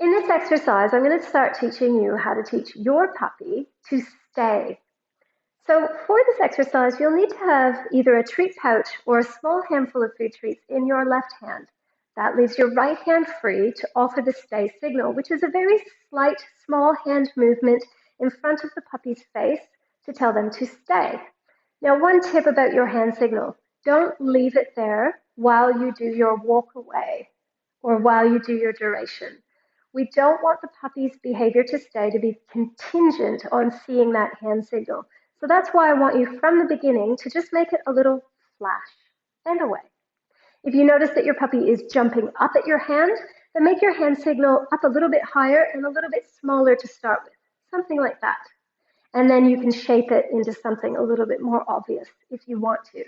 In this exercise, I'm going to start teaching you how to teach your puppy to stay. So for this exercise, you'll need to have either a treat pouch or a small handful of food treats in your left hand. That leaves your right hand free to offer the stay signal, which is a very slight, small hand movement in front of the puppy's face to tell them to stay. Now, one tip about your hand signal, don't leave it there while you do your walk away or while you do your duration. We don't want the puppy's behavior to stay to be contingent on seeing that hand signal. So that's why I want you from the beginning to just make it a little flash and away. If you notice that your puppy is jumping up at your hand, then make your hand signal up a little bit higher and a little bit smaller to start with, something like that. And then you can shape it into something a little bit more obvious if you want to.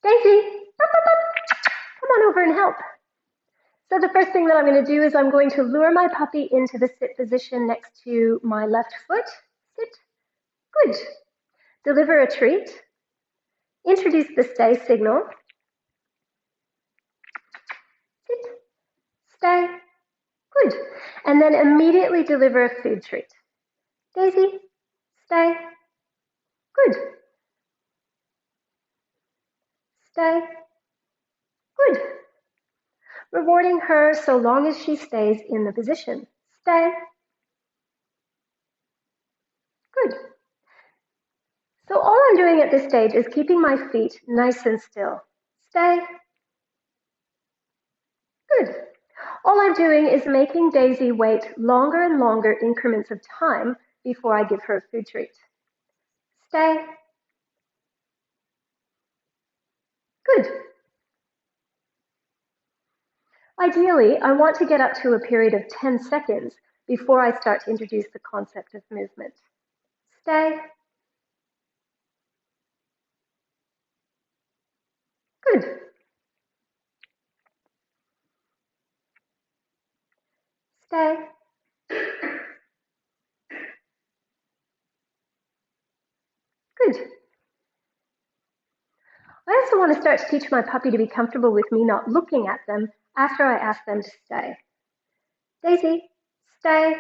Daisy, come on over and help. So the first thing that I'm going to do is I'm going to lure my puppy into the sit position next to my left foot. Sit. Good. Deliver a treat. Introduce the stay signal. Sit. Stay. Good. And then immediately deliver a food treat. Daisy, stay. Good. Stay. Good. Rewarding her so long as she stays in the position. Stay. Good. So all I'm doing at this stage is keeping my feet nice and still. Stay. Good. All I'm doing is making Daisy wait longer and longer increments of time before I give her a food treat. Stay. Good. Ideally, I want to get up to a period of 10 seconds before I start to introduce the concept of movement. Stay. Good. Stay. Good. I also want to start to teach my puppy to be comfortable with me not looking at them after I ask them to stay. Daisy, stay.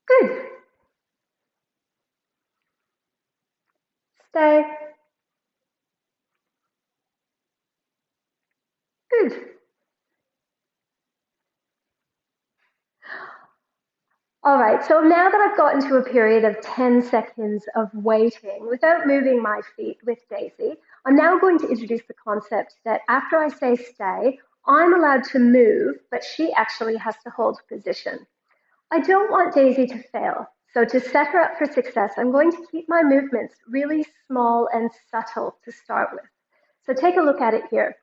Good. Stay. Good. All right, so now that I've gotten to a period of 10 seconds of waiting without moving my feet with Daisy, I'm now going to introduce the concept that after I say stay, I'm allowed to move, but she actually has to hold position. I don't want Daisy to fail, so to set her up for success, I'm going to keep my movements really small and subtle to start with. So take a look at it here.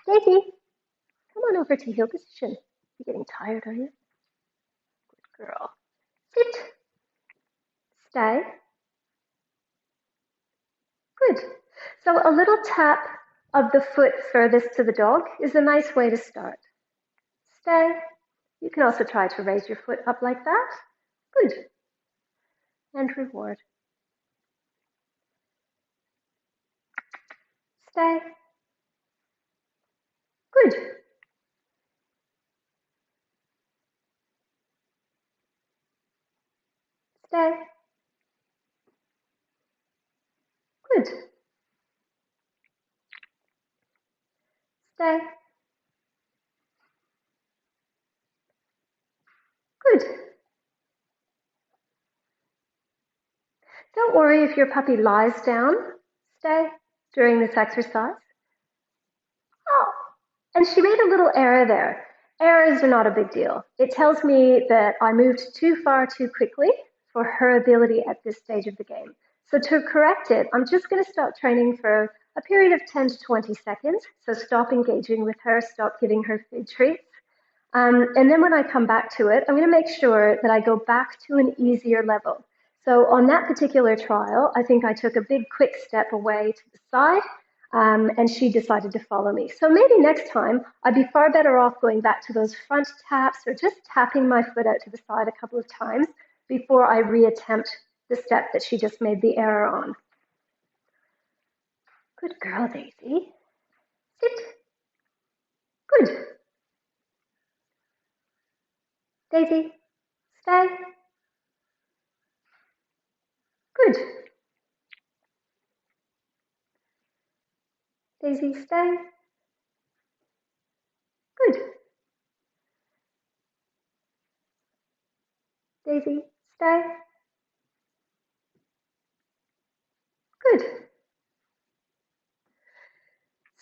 Daisy, come on over to heel position. You're getting tired, are you? Good girl. Sit. Stay. Good. So a little tap of the foot furthest to the dog is a nice way to start. Stay. You can also try to raise your foot up like that. Good. And reward. Stay. Good. Stay. Good. Stay. Good. Don't worry if your puppy lies down. Stay during this exercise. Oh, and she made a little error there. Errors are not a big deal. It tells me that I moved too far too quickly for her ability at this stage of the game. So to correct it, I'm just going to stop training for a period of 10 to 20 seconds. So stop engaging with her, stop giving her food treats. And then when I come back to it, I'm going to make sure that I go back to an easier level. So on that particular trial, I think I took a big quick step away to the side, and she decided to follow me. So maybe next time I'd be far better off going back to those front taps or just tapping my foot out to the side a couple of times before I reattempt the step that she just made the error on. Good girl, Daisy. Sit. Good. Daisy, stay. Good. Daisy, stay. Good. Daisy, stay. Good.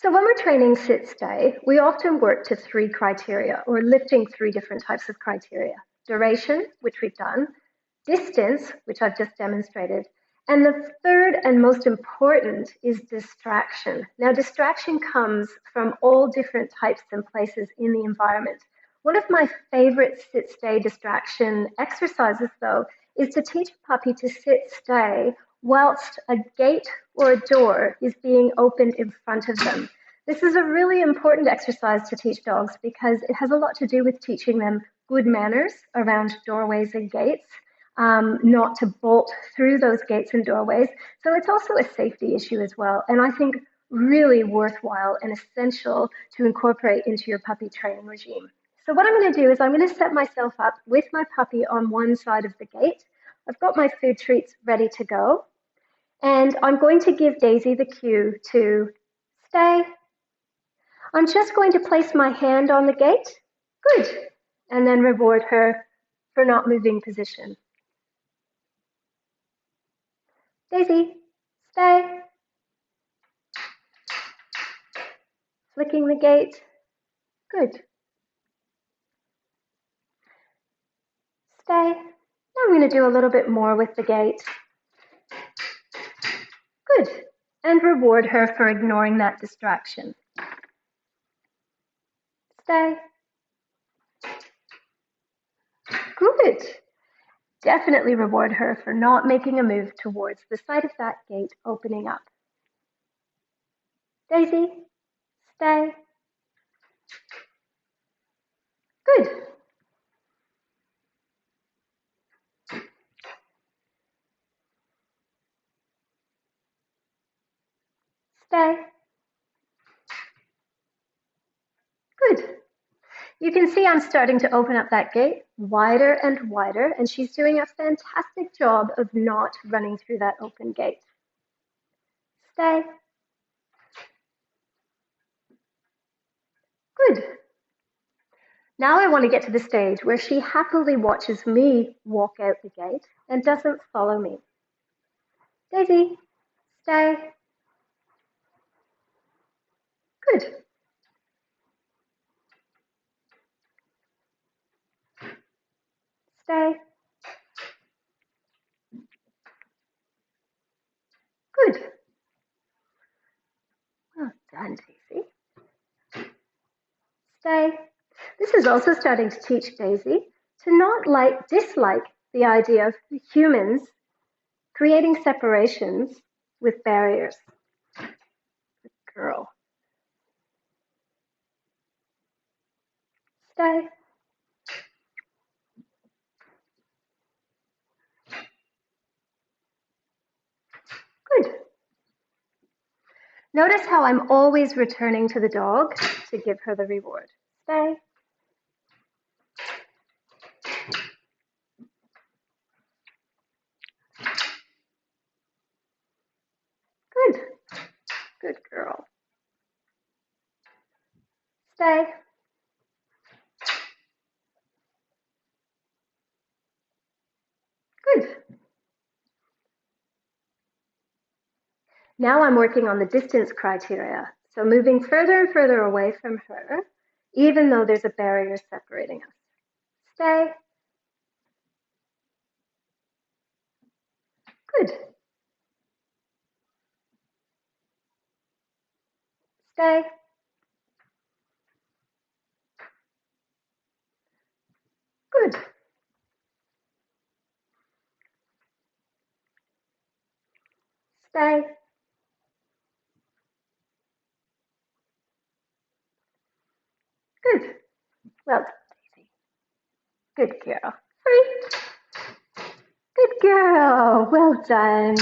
So when we're training sit stay, we often work to three criteria or lifting three different types of criteria. Duration, which we've done, distance, which I've just demonstrated, and the third and most important is distraction. Now, distraction comes from all different types and places in the environment. One of my favorite sit-stay distraction exercises, though, is to teach a puppy to sit-stay whilst a gate or a door is being opened in front of them. This is a really important exercise to teach dogs because it has a lot to do with teaching them good manners around doorways and gates, not to bolt through those gates and doorways. So it's also a safety issue as well. And I think really worthwhile and essential to incorporate into your puppy training regime. So what I'm going to do is I'm going to set myself up with my puppy on one side of the gate. I've got my food treats ready to go. And I'm going to give Daisy the cue to stay. I'm just going to place my hand on the gate. Good. And then reward her for not moving position. Daisy, stay. Flicking the gate. Good. Stay. Now I'm going to do a little bit more with the gate. Good. And reward her for ignoring that distraction. Stay. Good. Definitely reward her for not making a move towards the side of that gate opening up. Daisy, stay. Good. Stay. Good. You can see I'm starting to open up that gate wider and wider, and she's doing a fantastic job of not running through that open gate. Stay. Good. Now I want to get to the stage where she happily watches me walk out the gate and doesn't follow me. Daisy, stay. Good. Stay. Good. Well done, Daisy. Stay. This is also starting to teach Daisy to not dislike the idea of humans creating separations with barriers. Good girl. Stay. Good. Notice how I'm always returning to the dog to give her the reward. Stay. Good. Good girl. Stay. Good. Now I'm working on the distance criteria. So moving further and further away from her, even though there's a barrier separating us. Stay. Good. Stay. Good. Stay. Good. Well done, Daisy. Good girl. Free. Good girl. Well done.